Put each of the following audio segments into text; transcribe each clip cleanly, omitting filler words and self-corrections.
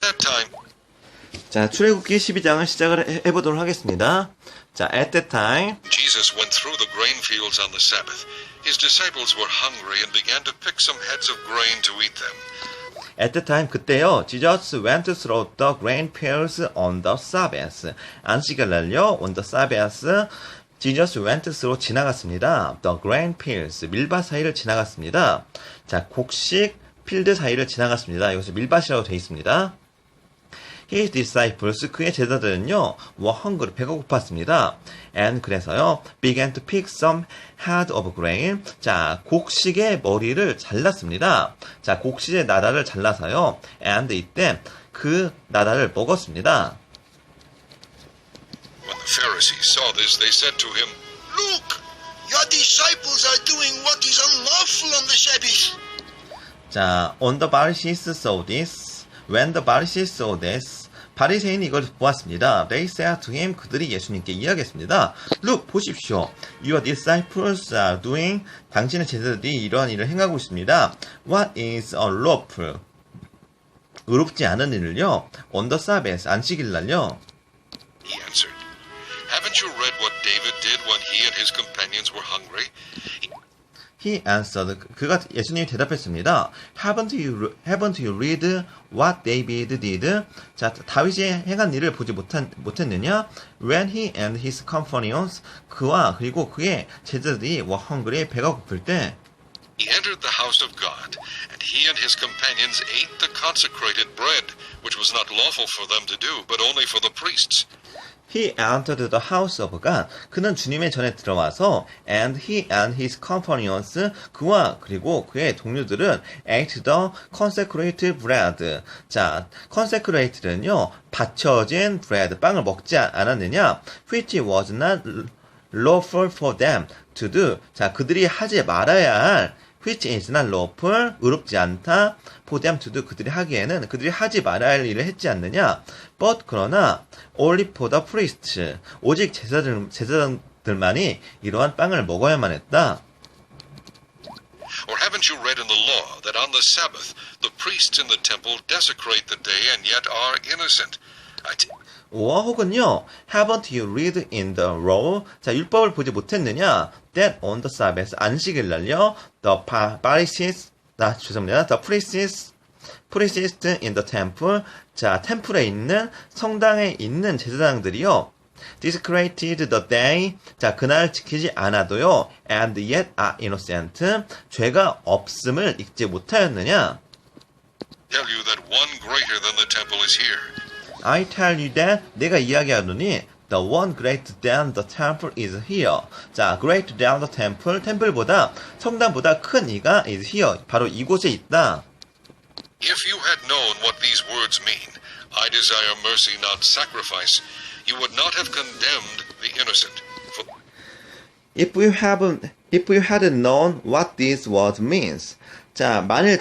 That time, 자, 출애굽기 12장을 시작을 해보도록 하겠습니다. 자, at that time, Jesus went through the grain fields on the Sabbath. His disciples were hungry and began to pick some heads of grain to eat them. at that time, 그때요, Jesus went through the grain fields on the Sabbath. 안식일 날요, on the Sabbath, Jesus went through 지나갔습니다. The grain fields, 밀밭 사이를 지나갔습니다. 자, 곡식 필드 사이를 지나갔습니다. 여기서 밀밭이라고 되어 있습니다. His disciples, 그의 제자들은요, were hungry, 배가 고팠습니다. And 그래서요, began to pick some head of grain. 자, 곡식의 머리를 잘랐습니다. 자, 곡식의 나다를 잘라서요, and 이때 그 나다를 먹었습니다. When the Pharisees saw this, they said to him, Look, your disciples are doing what is unlawful on the Sabbath. 자, on the Pharisees saw this. When the Pharisees saw this. 바리새인이 이걸 보았습니다. They said to him, 그들이 예수님께 이야기했습니다. Look, 보십시오. Your disciples are doing, 당신의 제자들이 이러한 일을 행하고 있습니다. What is unlawful? 의롭지 않은 일을요. On the Sabbath, 안식일 날요. He answered, Haven't you read what David did when he and his companions were hungry? He answered. 그가 예수님이 대답했습니다. Haven't you read what David did? 자, 다윗이 행한 일을 보지 못했느냐? When he and his companions, 그와 그리고 그의 제자들이 were hungry, 배가 고플 때 He entered the house of God, and he and his companions ate the consecrated bread, which was not lawful for them to do, but only for the priests. He entered the house of God. 그는 주님의 전에 들어와서 and he and his companions 그와 그리고 그의 동료들은 ate the consecrated bread. 자, consecrated는요 바쳐진 bread 빵을 먹지 않았느냐? Which was not lawful for them to do. 자, 그들이 하지 말아야 할 which is not lawful, 의롭지 않다, for them to do, 그들이 하기에는, 그들이 하지 말아야 할 일을 했지 않느냐, but, 그러나, only for the priests, 오직 제사장들만이 이러한 빵을 먹어야만 했다. Or haven't you read in the law that on the Sabbath the priests in the temple desecrate the day and yet are innocent? 혹은요, haven't you read in the law? 자, 율법을 보지 못했느냐? That on the Sabbath, 안식일 날요, the Pharisees, 죄송합니다. The priests in the temple, 자, 템플에 있는, 성당에 있는 제사장들이요, desecrated the day, 자, 그날 지키지 않아도요, and yet are innocent, 죄가 없음을 잊지 못하였느냐? Tell you that one greater than the temple is here. I tell you that, 내가 이야기하노니, the one greater than the temple is here. 자, greater than the temple, 템플보다, 성당보다 큰 이가 is here. 바로 이곳에 있다. If you had known what these words mean, I desire mercy, not sacrifice, you would not have condemned the innocent. For If you had known what these words means. 자, 만일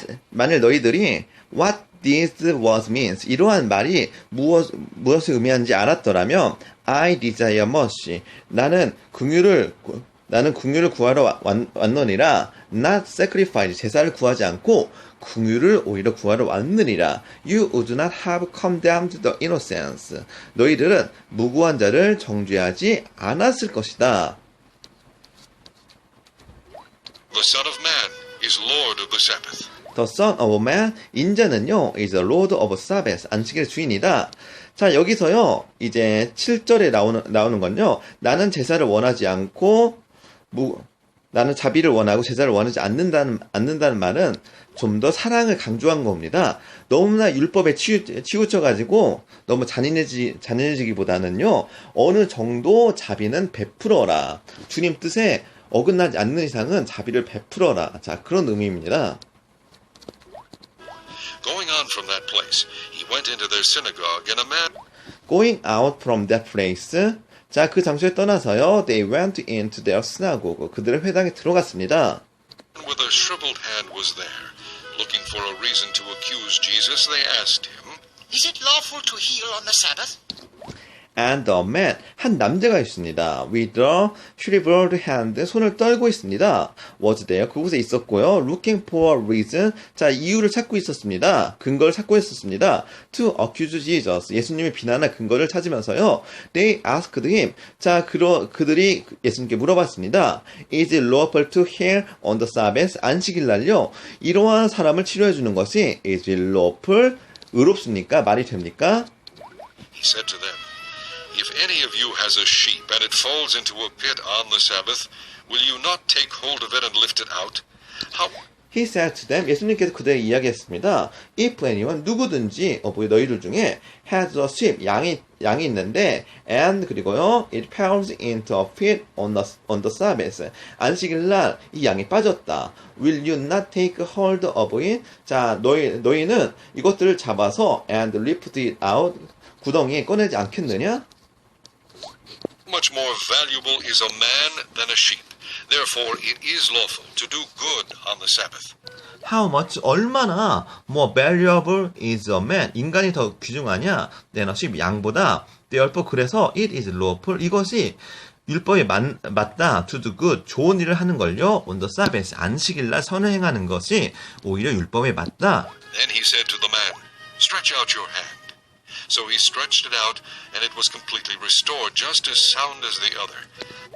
너희들이 what these words means. 이러한 말이 무엇을 의미하는지 알았더라면 I desire mercy. 나는 긍휼을 구하러 왔느니라. Not sacrifice. 제사를 구하지 않고 긍휼을 오히려 구하러 왔느니라. You would not have condemned the innocents. 너희들은 무고한 자를 정죄하지 않았을 것이다. the Son of Man is Lord of the Sabbath. The Son of Man, 인자는요, is the Lord of Sabbath, 안식일의 주인이다. 자, 여기서요, 이제 7절에 나오는 건요, 나는 제사를 원하지 않고, 나는 자비를 원하고 제사를 원하지 않는다는 말은 좀 더 사랑을 강조한 겁니다. 너무나 율법에 치우쳐가지고 너무 잔인해지기보다는요, 어느 정도 자비는 베풀어라. 주님 뜻에 어긋나지 않는 이상은 자비를 베풀어라. 자, 그런 의미입니다. Going on from that place, he went into their synagogue, and a man Going out from that place. 자, 그 장소에 떠나서요. They went into their synagogue. 그들의 회당에 들어갔습니다. with a shriveled hand was there. Looking for a reason to accuse Jesus, they asked him, Is it lawful to heal on the Sabbath? and a man, 한 남자가 있습니다. with a shriveled hand, 손을 떨고 있습니다. was there, 그곳에 있었고요. looking for a reason, 자, 이유를 찾고 있었습니다. 근거를 찾고 있었습니다. to accuse Jesus, 예수님의 비난할 근거를 찾으면서요. They asked him, 자, 그들이 예수님께 물어봤습니다. Is it lawful to heal on the Sabbath? 안식일 날요. 이러한 사람을 치료해 주는 것이 is it lawful? 의롭습니까? 말이 됩니까? He said to them, If any of you has a sheep and it falls into a pit on the Sabbath, will you not take hold of it and lift it out? How? He said to them, 예수님께서 그들에게 이야기했습니다. If anyone, 누구든지 너희들 중에 has a sheep, 양이 있는데 and 그리고요 it falls into a pit on the Sabbath. 안식일 날 이 양이 빠졌다. Will you not take hold of it? 자, 너희는 이것들을 잡아서 and lift it out, 구덩이에 꺼내지 않겠느냐? Much more valuable is a man than a sheep. Therefore, it is lawful to do good on the Sabbath. How much, 얼마나 more valuable is a man, 인간이 더 귀중하냐 than a sheep, 양보다. Therefore, 그래서 it is lawful, 이것이 율법에 맞다, to do good, 좋은 일을 하는 걸요, on the Sabbath, 안식일 날 선을 행하는 것이 오히려 율법에 맞다. Then he said to the man, Stretch out your hand. So he stretched it out, and it was completely restored, just as sound as the other.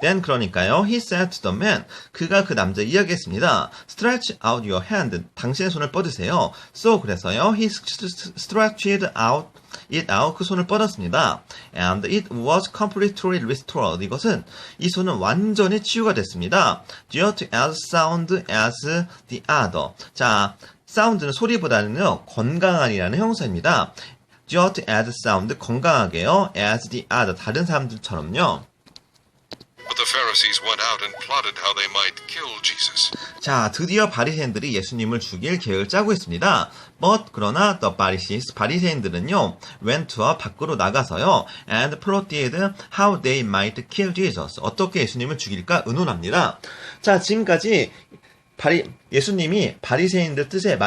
Then 그러니까요, he said to the man, 그가 그 남자에 이야기했습니다. Stretch out your hand, 당신의 손을 뻗으세요. So 그래서요, he stretched it out, 그 손을 뻗었습니다. And it was completely restored. 이 손은 완전히 치유가 됐습니다. Just as sound as the other. 자, sound는 소리보다는요, 건강한이라는 형사입니다. Just as sound, 건강하게요. As the other, 다른 사람들처럼요. But the Pharisees went out and plotted how they might kill Jesus. 자, 드디어 바리새인들이 예수님을 죽일 계획을 짜고 있습니다. But 그러나 the Pharisees, 바리새인들은요, went to 밖으로 나가서요, and plotted how they might kill Jesus. 어떻게 예수님을 죽일까 의논합니다. 자, 지금까지 예수님이 바리새인들 뜻에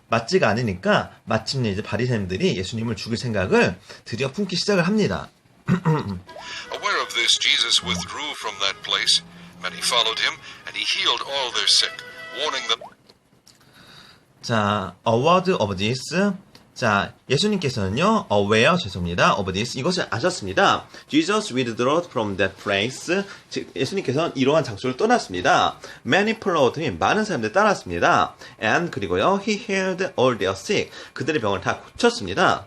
맞지가 않으니까 마침내 이제 바리새인들이 예수님을 죽일 생각을 드디어 품기 시작을 합니다. Aware of this, Jesus withdrew from that place. Many followed him, and he healed all their sick, warning them. 자, aware of this. 자, 예수님께서는요, aware, 죄송합니다, of this, 이것을 아셨습니다. Jesus withdrew from that place. 즉, 예수님께서는 이러한 장소를 떠났습니다. Many followed him, 많은 사람들이 따랐습니다. And 그리고요, he healed all their sick, 그들의 병을 다 고쳤습니다.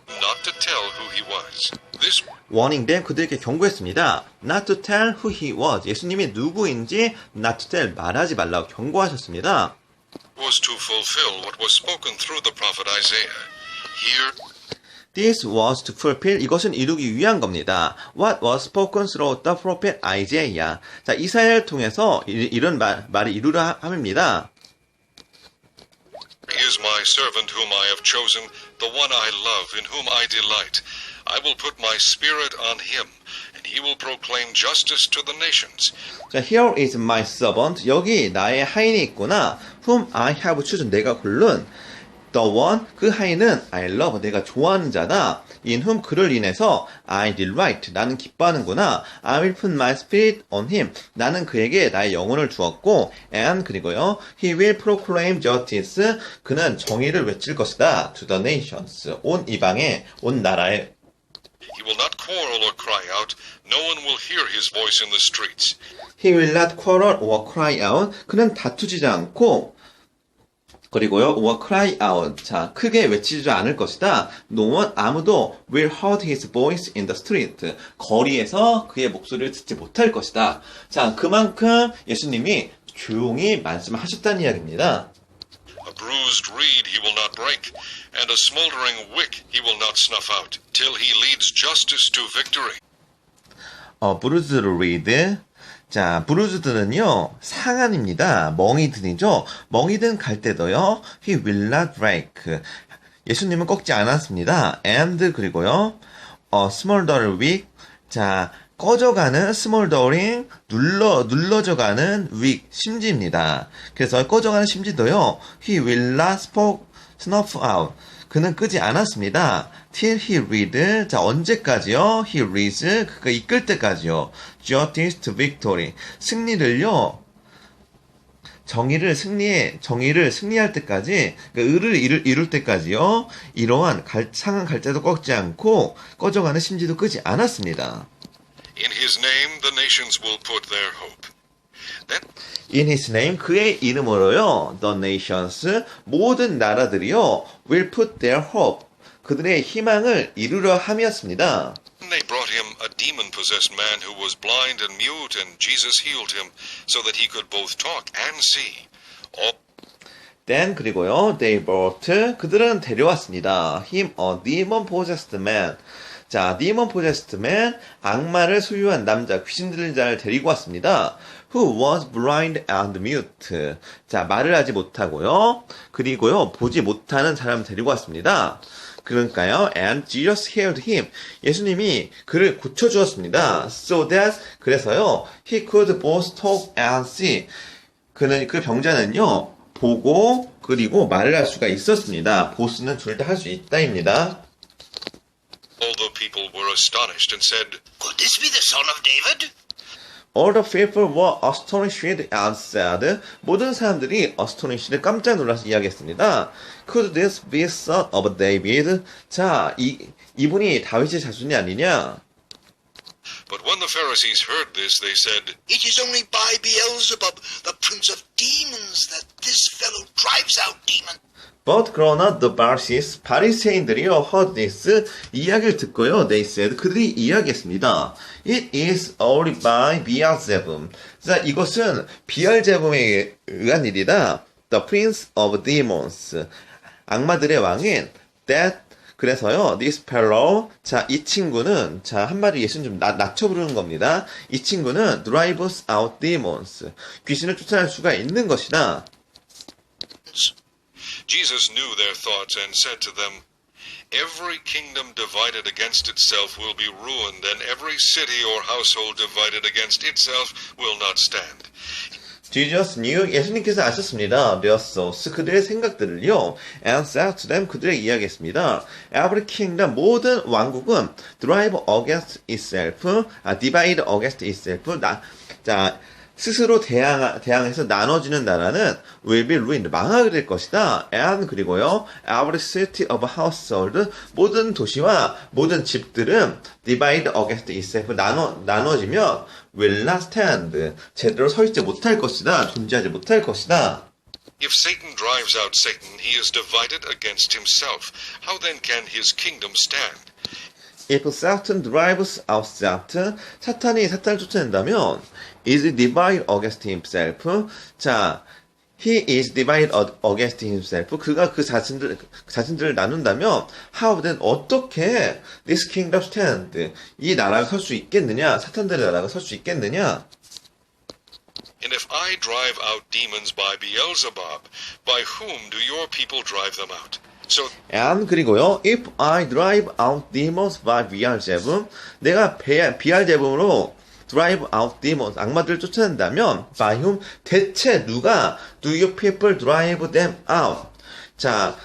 Not to tell who he was. This warning them, 그들에게 경고했습니다. Not to tell who he was, 예수님이 누구인지 not to tell, 말하지 말라고 경고하셨습니다. was to fulfill what was spoken through the prophet Isaiah. Here, This was to fulfill, 이것은 이루기 위한 겁니다. What was spoken through the prophet Isaiah. 자, 이사야를 통해서 이런 말이 이루려 함입니다. is my servant whom I have chosen, the one I love, in whom I delight. I will put my spirit on him, and he will proclaim justice to the nations. 자, here is my servant. 여기 나의 하인이 있구나. Whom I have chosen. 내가 고른. The one, 그 하인은 I love, 내가 좋아하는 자다. In whom, 그를 인해서 I delight, 나는 기뻐하는구나. I will put my spirit on him. 나는 그에게 나의 영혼을 주었고, and 그리고요, he will proclaim justice. 그는 정의를 외칠 것이다. To the nations, 온 이방에, 온 나라에. He will not quarrel or cry out. No one will hear his voice in the streets. He will not quarrel or cry out. 그는 다투지 않고, 그리고요, or cry out. 자, 크게 외치지 않을 것이다. No one, 아무도 will heard his voice in the street. 거리에서 그의 목소리를 듣지 못할 것이다. 자, 그만큼 예수님이 조용히 말씀하셨다는 이야기입니다. A bruised reed he will not break, and a smoldering wick he will not snuff out, till he leads justice to victory. bruised reed. 자, 브루즈드는요, 상한입니다. 멍이든이죠. 멍이든 갈대도요, he will not break. 예수님은 꺾지 않았습니다. and, 그리고요, smoldering wick. 자, 꺼져가는 smoldering, 눌러져가는 wick, 심지입니다. 그래서 꺼져가는 심지도요, he will not snuff out. 그는 끄지 않았습니다. till he read. 자, 언제까지요? he reads. 그가 이끌 때까지요. justice to victory. 승리를요. 정의를 승리할 때까지, 그러니까 의를 이룰 때까지요. 이러한 상한 갈대도 꺾지 않고 꺼져가는 심지도 끄지 않았습니다. In his name the nations will put their hope. Then In his name, 그의 이름으로요. The nations, 모든 나라들이요. will put their hope. 그들의 희망을 이루려 함이었습니다. they brought him a demon-possessed man who was blind and mute, and Jesus healed him so that he could both talk and see. All Then 그리고요. They brought, 그들은 데려왔습니다. Him a demon-possessed man. 자, demon-possessed man, 악마를 소유한 남자, 귀신 들린 자를 데리고 왔습니다. Who was blind and mute. 자, 말을 하지 못하고요. 그리고요, 보지 못하는 사람을 데리고 왔습니다. 그러니까요, and Jesus healed him. 예수님이 그를 고쳐주었습니다. So that, 그래서요, he could both talk and see. 그 병자는요, 보고, 그리고 말을 할 수가 있었습니다. 보스는 둘 다 할 수 있다입니다. the people were astonished and said, Could this be the son of David? All the people were astonished and said, 모든 사람들이 astonished를 깜짝 놀라서 이야기했습니다. Could this be son of David? 자, 이분이 다윗의 자손이 아니냐? But when the Pharisees heard this, they said, It is only by Beelzebub, the prince of demons, that this fellow drives out demons. But 그러나 the Pharisees, 바리새인들이요, heard this, 이야기를 듣고요, they said, 그들이 이야기했습니다. It is only by Beelzebub. 자, 이것은 비알제붐에 의한 일이다. The prince of demons. 악마들의 왕인 that. 그래서요, this fellow. 자, 이 친구는, 자, 한마디 예수는 좀 낮춰 부르는 겁니다. 이 친구는 drives out demons. 귀신을 쫓아낼 수가 있는 것이다. Jesus knew their thoughts and said to them, Every kingdom divided against itself will be ruined, and every city or household divided against itself will not stand. Jesus knew, 예수님께서 아셨습니다. Their thoughts, 그들의 생각들을요. And said to them, 그들에게 이야기했습니다. Every kingdom, 모든 왕국은 drive against itself, divide against itself, 자, 스스로 대항해서 나눠지는 나라는 will be ruined, 망하게 될 것이다. And 그리고요, every city of household, 모든 도시와 모든 집들은 divide against itself, 나눠지면 will not stand, 제대로 서 있지 못할 것이다. 존재하지 못할 것이다. If Satan drives out Satan, he is divided against himself. How then can his kingdom stand? If Satan drives out Satan, 사탄이 사탄을 쫓아낸다면 is divided against himself. 자, he is divided against himself. 그가 그 자신들을 나눈다면 how then 어떻게 this kingdom stand? 이 나라가 설 수 있겠느냐? 사탄들의 나라가 설 수 있겠느냐? And if I drive out demons by Beelzebub, by whom do your people drive them out? So And 그리고요, if I drive out demons by Beelzebub, 내가 비알제붐으로 drive out demons, 악마들을 쫓아낸다면 by whom, 대체 누가 do your people drive them out? 자,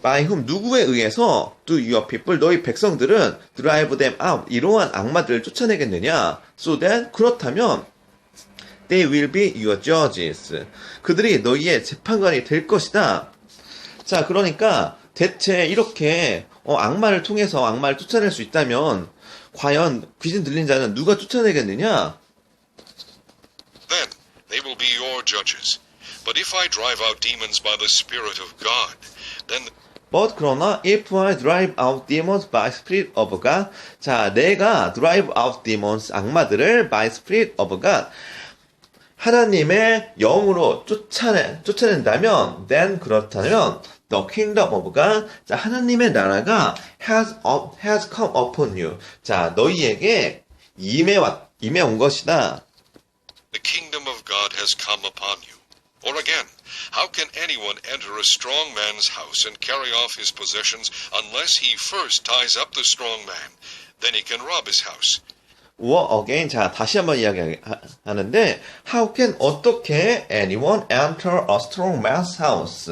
by whom, 누구에 의해서 do your people, 너희 백성들은 drive them out, 이러한 악마들을 쫓아내겠느냐? So then, 그렇다면 they will be your judges. 그들이 너희의 재판관이 될 것이다. 자, 그러니까 대체 이렇게 악마를 통해서 악마를 쫓아낼 수 있다면 과연 귀신 들린 자는 누가 쫓아내겠느냐? then they will be your judges. But if I drive out demons by the Spirit of God, then But 그러나 if I drive out demons by spirit of God, 자, 내가 drive out demons, 악마들을 by spirit of God, 하나님의 영으로 쫓아낸다면, then 그렇다면 the kingdom of God, 자, 하나님의 나라가 has come upon you. 자, 너희에게 임해 온 것이다. the kingdom of God has come upon you. Or again, how can anyone enter a strong man's house and carry off his possessions unless he first ties up the strong man? Then he can rob his house. Or again, 자, 다시 한번 이야기하는데, how can, 어떻게 anyone enter a strong man's house?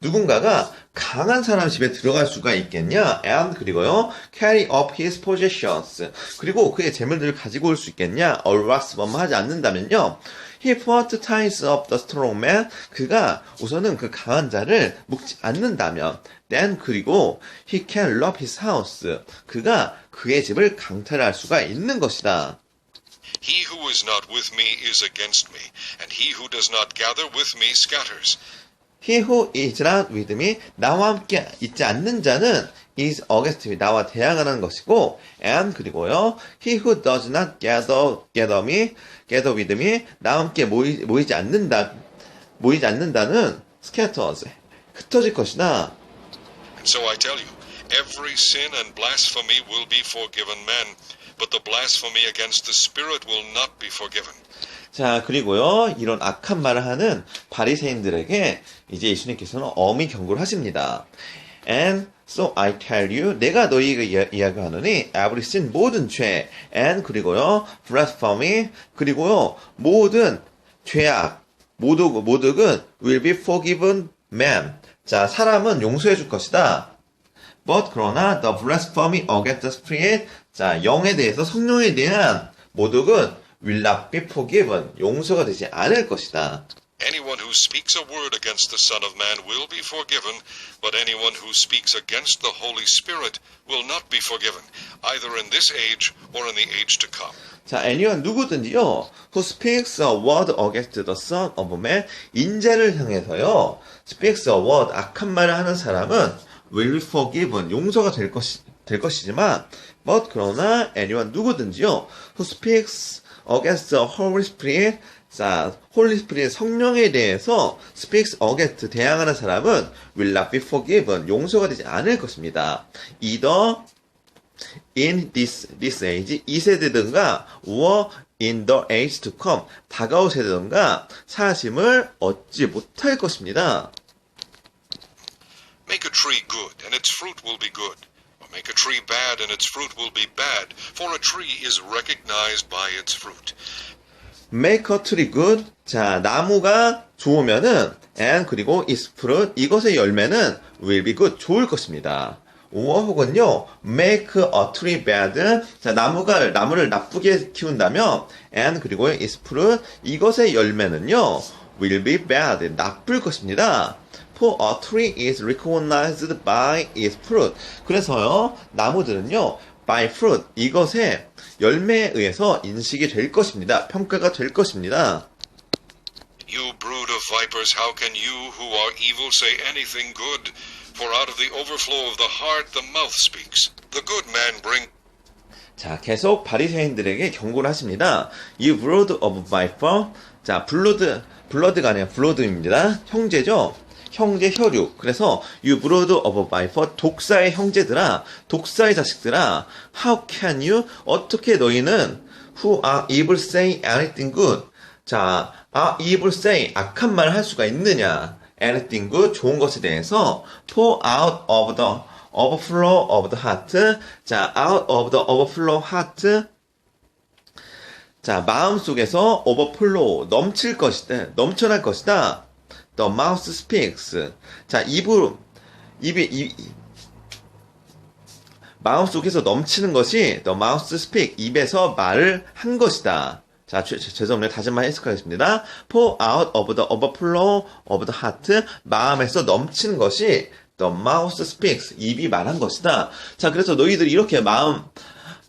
누군가가 강한 사람 집에 들어갈 수가 있겠냐? And 그리고요, carry up his possessions. 그리고 그의 재물들을 가지고 올 수 있겠냐? Or was 하지 않는다면요. He first ties up the strong man. 그가 우선은 그 강한 자를 묶지 않는다면. Then 그리고 he can rob his house. 그가 그의 집을 강탈할 수가 있는 것이다. He who is not with me is against me, and he who does not gather with me scatters. He who is not with me, 나와 함께 있지 않는 자는 is against me, 나와 대항하는 것이고, and 그리고요, he who does not gather with me, 나와 함께 모이지 않는다는 scatters, 흩어질 것이다. And so I tell you, every sin and blasphemy will be forgiven men, but the blasphemy against the Spirit will not be forgiven. 자, 그리고요, 이런 악한 말을 하는 바리새인들에게 이제 예수님께서는 엄히 경고를 하십니다. And so I tell you, 내가 너희에게 이야기하노니, every sin, 모든 죄, and 그리고요, blasphemy, 그리고요, 모든 죄악, 모독은 will be forgiven man. 자, 사람은 용서해 줄 것이다. But 그러나 the blasphemy against the Spirit, 자, 영에 대해서 성령에 대한 모독은 will not be forgiven, 용서가 되지 않을 것이다. Anyone who speaks a word against the Son of Man will be forgiven, but anyone who speaks against the Holy Spirit will not be forgiven, either in this age or in the age to come. 자, anyone 누구든지요, who speaks a word against the Son of Man, 인자를 향해서요, speaks a word, 악한 말을 하는 사람은 will be forgiven, 용서가 될 것이지만, but 그러나 anyone 누구든지요, who speaks against the Holy Spirit, 자, Holy Spirit 성령에 대해서 speaks against 대항하는 사람은 will not be forgiven, 용서가 되지 않을 것입니다. Either in this age, 이 세대든가 or in the age to come, 다가올 세대든가 사심을 얻지 못할 것입니다. Make a tree good, and its fruit will be good. Or make a tree bad, and its fruit will be bad. For a tree is recognized by its fruit. Make a tree good. 자, 나무가 좋으면은 and 그리고 its fruit, 이것의 열매는 will be good, 좋을 것입니다. or 혹은요, make a tree bad. 자, 나무를 나쁘게 키운다면 and 그리고 its fruit, 이것의 열매는요, will be bad, 나쁠 것입니다. For a tree is recognized by its fruit. 그래서요, 나무들은요, by fruit, 이것의 열매에 의해서 인식이 될 것입니다. 평가가 될 것입니다. You brood of vipers, how can you who are evil say anything good? For out of the overflow of the heart the mouth speaks. The good man bring. 자, 계속 바리새인들에게 경고를 하십니다. You brood of viper. 자, 블러드가 아니라 블러드입니다. 형제죠. 형제 혈육. 그래서 you brood of viper, 독사의 형제들아, 독사의 자식들아, how can you, 어떻게 너희는 who are evil say anything good. 자, are evil say, 악한 말을 할 수가 있느냐. anything good, 좋은 것에 대해서 pour out of the overflow of the heart. 자, out of the overflow heart. 자, 마음 속에서 overflow, 넘칠 것이다, 넘쳐날 것이다. The mouth speaks. 자, 마음 속에서 넘치는 것이 the mouth speak, 입에서 말을 한 것이다. 자, 죄송합니다. 다시 한번 해석하겠습니다. Pour out of the overflow of the heart. 마음에서 넘치는 것이 the mouth speaks. 입이 말한 것이다. 자, 그래서 너희들이 이렇게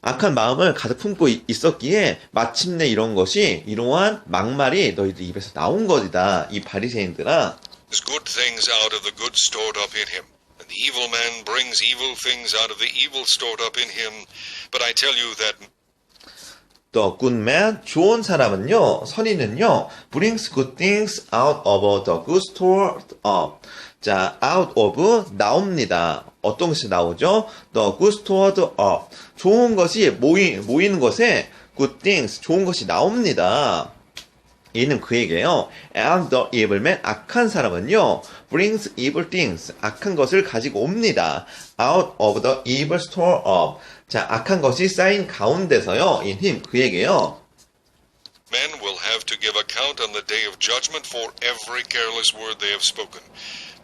악한 마음을 가득 품고 있었기에 마침내 이러한 막말이 너희들 입에서 나온 것이다. 이 바리새인들아. There's good things out of the good stored up in him, and the evil man brings evil things out of the evil stored up in him. But I tell you that The good man, 좋은 사람은요, 선인은요, brings good things out of the good stored up. 자, out of, 나옵니다. 어떤 것이 나오죠? The good stored up. 좋은 것이 모이는 것에 good things, 좋은 것이 나옵니다. 이는 그에게요. And the evil man, 악한 사람은요, brings evil things, 악한 것을 가지고 옵니다. Out of the evil store up. 자, 악한 것이 쌓인 가운데서요, in him, 그에게요. men will have to give account on the day of judgment for every careless word they have spoken.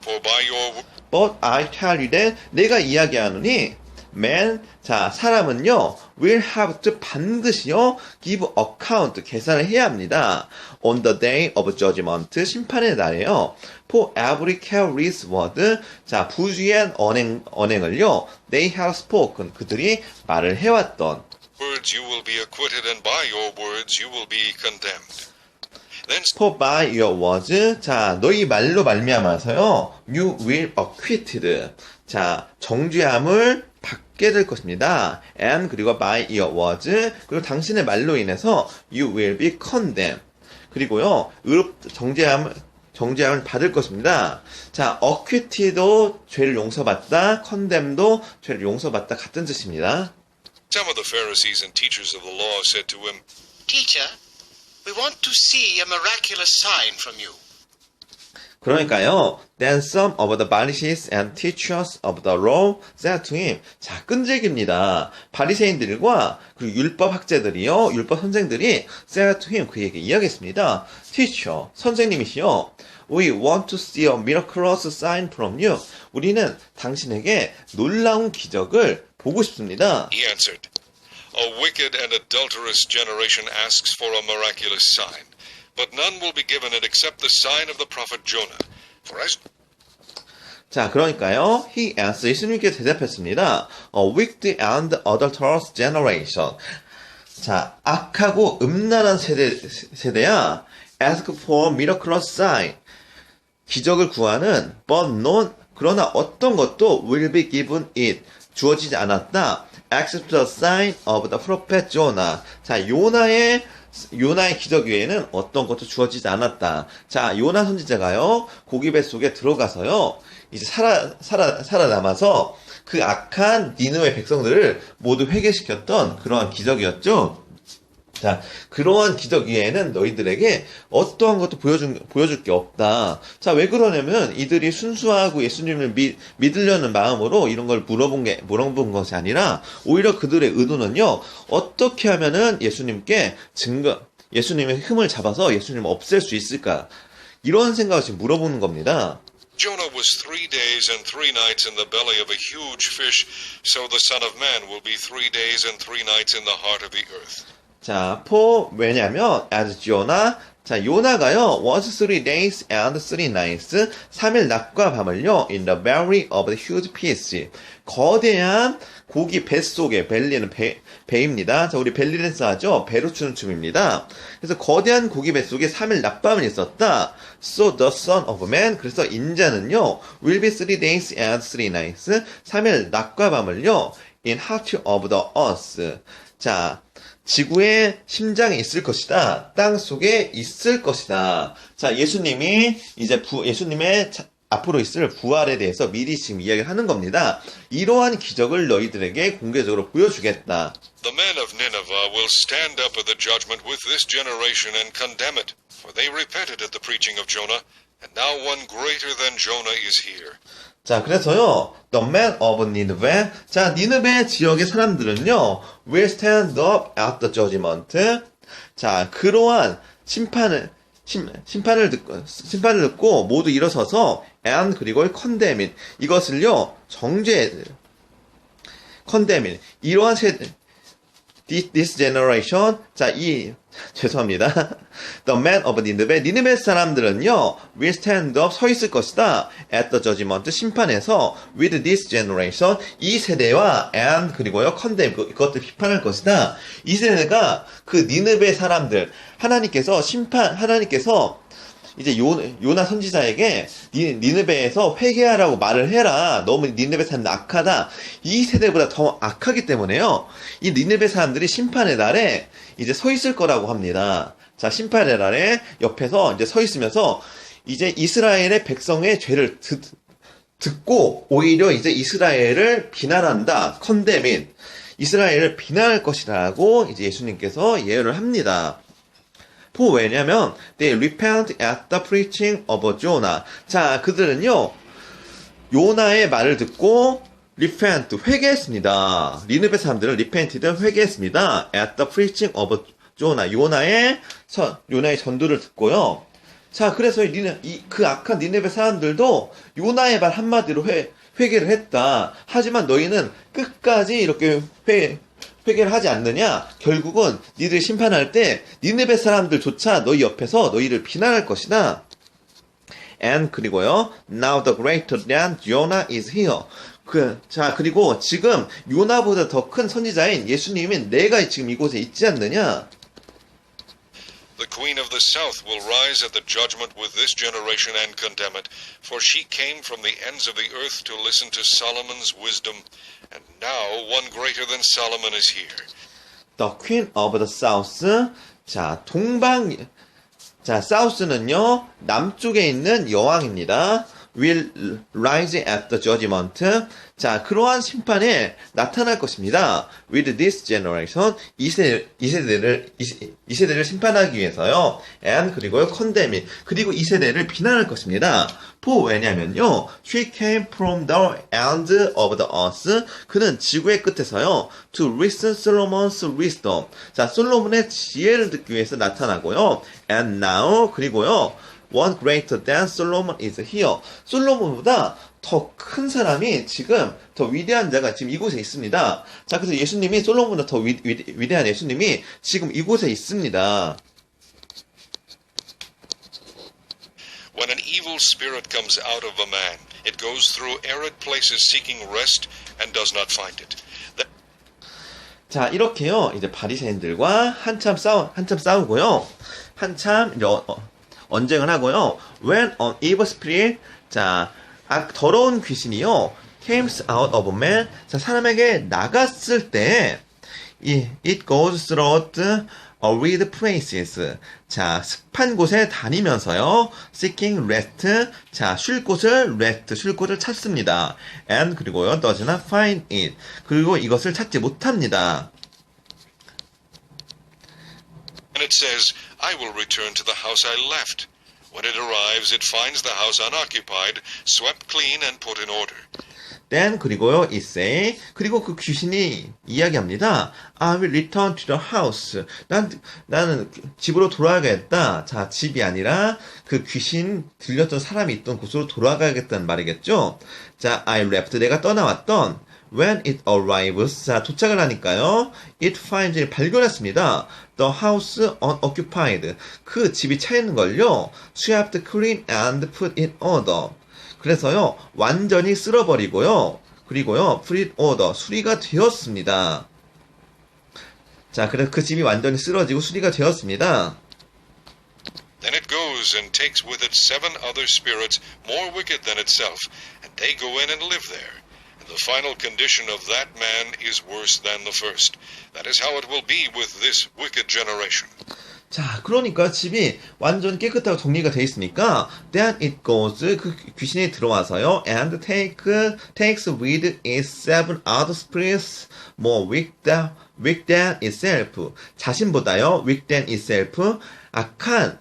For by your But I tell you that 내가 이야기하노니 man, 자 사람은요 will have to 반드시요 give account 계산을 해야 합니다. On the day of judgment 심판의 날에요. For every careless word 자 부주의한 언행을요 they have spoken 그들이 말을 해왔던 words you will be acquitted, and by your words you will be condemned. Then For by your words 자 너희 말로 말미암아서요 you will acquitted 자 정죄함을 받게 될 것입니다. And 그리고 by your words 그리고 당신의 말로 인해서 you will be condemned 그리고요 정죄함을 받을 것입니다. 자 acquitted도 죄를 용서받다, condemned도 죄를 용서받다 같은 뜻입니다. some of the Pharisees and teachers of the law said to him, Teacher, we want to see a miraculous sign from you. 그러니까요. Then some of the Pharisees and teachers of the law said to him. 자, 끈질깁니다. 바리새인들과 그 율법 학자들이요, 율법 선생들이 said to him 그에게 이야기했습니다. Teacher, 선생님이시여, we want to see a miraculous sign from you. 우리는 당신에게 놀라운 기적을 보고 싶습니다. he answered, a wicked and adulterous generation asks for a miraculous sign, but none will be given it except the sign of the prophet Jonah. For as 자, 그러니까요. He answered. 예수님께 대답했습니다. A wicked and adulterous generation. 자, 악하고 음란한 세대야. Ask for miraculous sign. 기적을 구하는 but none 그러나 어떤 것도 will be given it. 주어지지 않았다. Except the sign of the prophet Jonah. 자, 요나의 기적 외에는 어떤 것도 주어지지 않았다. 자, 요나 선지자가요, 고기 뱃속에 들어가서요, 이제 살아남아서 그 악한 니느웨 백성들을 모두 회개시켰던 그러한 기적이었죠. 자, 그러한 기적 외에는 너희들에게 어떠한 것도 보여줄 게 없다. 자, 왜 그러냐면 이들이 순수하고 예수님을 믿으려는 마음으로 이런 걸 물어본 것이 아니라 오히려 그들의 의도는요, 어떻게 하면은 예수님의 흠을 잡아서 예수님을 없앨 수 있을까? 이런 생각을 지금 물어보는 겁니다. Jonah was 3 days and 3 nights in the belly of a huge fish, so the Son of Man will be 3 days and 3 nights in the heart of the earth. 자, 왜냐면, as Jonah, 자, 요나가요, was 3 days and 3 nights, 3일 낮과 밤을요, in the belly of the huge fish, 거대한 고기 뱃속에, 벨리는 배입니다. 자, 우리 벨리댄스 하죠? 배로 추는 춤입니다. 그래서 거대한 고기 뱃속에 3일 낮밤을 있었다. So the Son of Man, 그래서 인자는요, will be 3 days and 3 nights, 3일 낮과 밤을요, in heart of the earth. 자, 지구의 심장에 있을 것이다. 땅 속에 있을 것이다. 자, 예수님이 이제 예수님의 앞으로 있을 부활에 대해서 미리 지금 이야기를 하는 겁니다. 이러한 기적을 너희들에게 공개적으로 보여주겠다. The men of Nineveh will stand up at the judgment with this generation and condemn it, for they repented at the preaching of Jonah, and now one greater than Jonah is here. 자, 그래서요, the men of Nineveh, 자, 니느베 지역의 사람들은요, will stand up at the judgment. 자, 그러한 심판을 듣고 모두 일어서서 and 그리고 condemn it. 이것을요, condemn it. 이러한 this generation, 자, 죄송합니다. The men of Nineveh, 니느베 사람들은요, will stand up, 서 있을 것이다. At the judgment, 심판에서, with this generation, 이 세대와, and, 그리고요, condemn, 그것들 비판할 것이다. 이 세대가 그 니느베 사람들, 하나님께서 이제 요나 선지자에게 니느베에서 회개하라고 말을 해라. 너무 니느베 사람들 악하다. 이 세대보다 더 악하기 때문에요. 이 니느베 사람들이 심판의 날에 이제 서 있을 거라고 합니다. 자, 심판의 날에 옆에서 이제 서 있으면서 이제 이스라엘의 백성의 죄를 듣고 오히려 이제 이스라엘을 비난한다. 컨데민. 이스라엘을 비난할 것이라고 이제 예수님께서 예언을 합니다. 왜냐면 they repent at the preaching of Jonah. 자, 그들은요, 요나의 말을 듣고 repent, 회개했습니다. 니느베 사람들은 repented, 회개했습니다. at the preaching of Jonah. 요나의 전도를 듣고요. 자, 그래서 그 악한 니네베 사람들도 요나의 말 한마디로 회개를 했다. 하지만 너희는 끝까지 이렇게 회개를 하지 않느냐? 결국은 니들 심판할 때 니네베 사람들조차 너희 옆에서 너희를 비난할 것이다. And 그리고요. Now the greater than Jonah is here. 그리고 지금 요나보다 더 큰 선지자인 예수님인 내가 지금 이곳에 있지 않느냐? The queen of the south will rise at the judgment with this generation and condemn it, for she came from the ends of the earth to listen to Solomon's wisdom, and now one greater than Solomon is here. The queen of the south. 자, 사우스는요, 남쪽에 있는 여왕입니다. will rise at the judgment. 자, 그러한 심판에 나타날 것입니다. with this generation. 이 세대를 심판하기 위해서요. and 그리고요, condemn. 그리고 이 세대를 비난할 것입니다. 왜냐면요. she came from the end of the earth. 그는 지구의 끝에서요. to listen Solomon's wisdom. 자, 솔로몬의 지혜를 듣기 위해서 나타나고요. and now 그리고요. One greater than Solomon is here. 솔로몬보다 더 큰 사람이 지금 더 위대한 자가 지금 이곳에 있습니다. 자, 그래서 예수님이 솔로몬보다 더 위대한 예수님이 지금 이곳에 있습니다. When an evil spirit comes out of a man, it goes through arid places seeking rest and does not find it. 자, 이렇게요. 이제 바리새인들과 한참 싸우고요. 한참 언쟁을 하고요. When an evil spirit, 자, 더러운 귀신이요. comes out of a man, 자, 사람에게 나갔을 때, it goes through arid places, 자, 습한 곳에 다니면서요. seeking rest, 자, 쉴 곳을 찾습니다. and 그리고요. does not find it, 그리고 이것을 찾지 못합니다. And it says, I will return to the house I left. When it arrives, it finds the house unoccupied, swept clean and put in order. Then 그리고요, it say, 그리고 그 귀신이 이야기합니다. I will return to the house. 나는 집으로 돌아가겠다. 자, 집이 아니라 그 귀신 들렸던 사람이 있던 곳으로 돌아가겠다는 말이겠죠. 자, I left. 내가 떠나왔던 When it arrives, 자, 도착을 하니까요, it finds, 발견했습니다. The house unoccupied. 그 집이 차 있는 걸요, swept clean and put in order. 그래서요, 완전히 쓸어버리고요, 그리고요, put in order, 수리가 되었습니다. 자, 그래서 그 집이 완전히 쓰러지고 수리가 되었습니다. Then it goes and takes with it 7 other spirits more wicked than itself, and they go in and live there. The final condition of that man is worse than the first. That is how it will be with this wicked generation. 자, 그러니까 집이 완전 깨끗하고 정리가 돼 있으니까 then it goes, 그 귀신이 들어와서요, and takes with it 7 other spirits more weak than itself. 자신보다요, weak than itself, 악한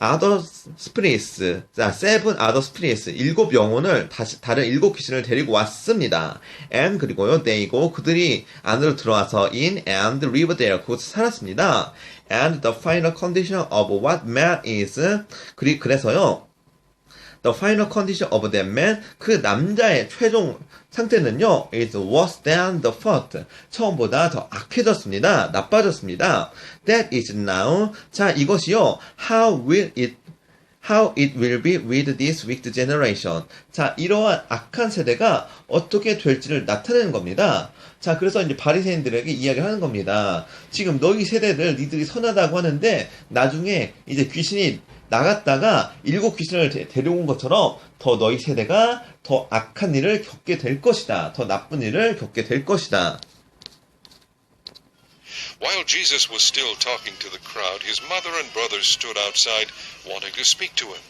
other spirits, 자, 7 other spirits, 7 영혼을 다른 7 귀신을 데리고 왔습니다. and 그리고요, they go, 그들이 안으로 들어와서 in and live there, 그곳에 살았습니다. and the final condition of what man is, 그래서요, the final condition of that man, 그 남자의 최종 상태는요, is worse than the first. 처음보다 더 악해졌습니다. 나빠졌습니다. That is now. 자, 이것이요, how it will be with this wicked generation. 자, 이러한 악한 세대가 어떻게 될지를 나타내는 겁니다. 자, 그래서 이제 바리새인들에게 이야기를 하는 겁니다. 지금 너희 세대를 니들이 선하다고 하는데 나중에 이제 귀신이 나갔다가 7 귀신을 데려온 것처럼 더 너희 세대가 더 악한 일을 겪게 될 것이다. 더 나쁜 일을 겪게 될 것이다. While Jesus was still talking to the crowd, his mother and brothers stood outside wanting to speak to him.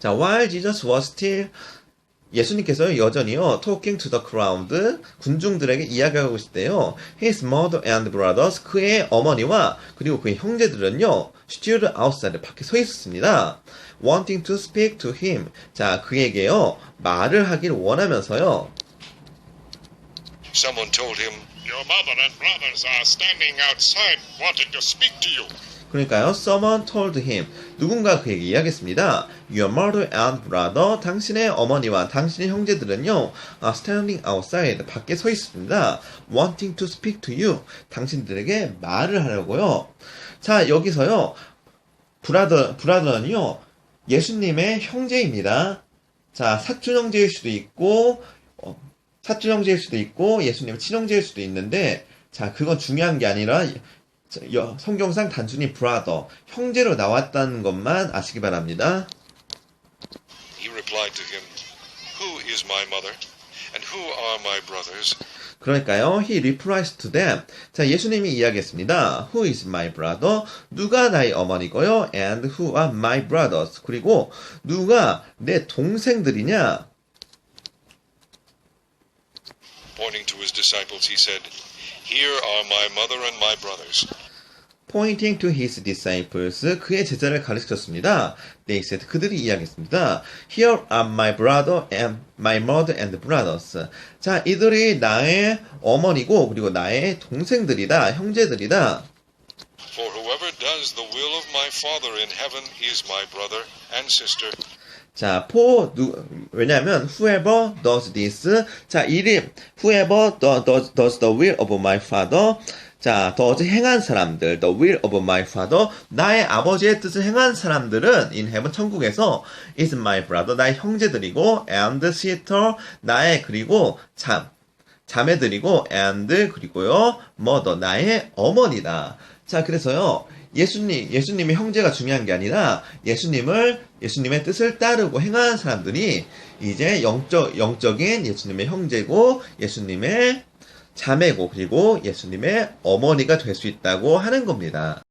자, while Jesus was still, 예수님께서 여전히요, talking to the crowd, 군중들에게 이야기하고 있을 때요, his mother and brothers, 그의 어머니와 그리고 그의 형제들은요, stood outside, 밖에 서 있었습니다. wanting to speak to him. 자, 그에게요, 말을 하길 원하면서요. Someone told him, Your mother and brothers are standing outside wanting to speak to you. 그러니까요, someone told him. 누군가 그에게 이야기했습니다. Your mother and brother. 당신의 어머니와 당신의 형제들은요, are standing outside. 밖에 서 있습니다. Wanting to speak to you. 당신들에게 말을 하려고요. 자, 여기서요, 브라더는요, 예수님의 형제입니다. 자, 사촌 형제일 수도 있고, 예수님의 친형제일 수도 있는데, 자, 그건 중요한 게 아니라, 성경상 단순히 brother, 형제로 나왔다는 것만 아시기 바랍니다. He replied to him, Who is my mother, and who are my brothers? 그러니까요, he replies to them. 자, 예수님이 이야기했습니다. Who is my brother? 누가 나의 어머니고요. And who are my brothers? 그리고 누가 내 동생들이냐? Pointing to his disciples, he said, Here are my mother and my brothers. Pointing to his disciples, 그의 제자를 가르쳤습니다. They said, 그들이 이야기했습니다. Here are my brother and my mother and brothers. 자, 이들이 나의 어머니고 그리고 나의 동생들이다, 형제들이다. For whoever does the will of my Father in heaven is my brother and sister. 자, 왜냐하면 whoever does this, 자, whoever does the will of my father, 자, does 행한 사람들, the will of my father, 나의 아버지의 뜻을 행한 사람들은 in heaven, 천국에서 is my brother, 나의 형제들이고 and sister, 나의 그리고 자매들이고 and 그리고요 mother, 나의 어머니다. 자, 그래서요, 예수님의 형제가 중요한 게 아니라 예수님의 뜻을 따르고 행하는 사람들이 이제 영적인 예수님의 형제고 예수님의 자매고 그리고 예수님의 어머니가 될 수 있다고 하는 겁니다.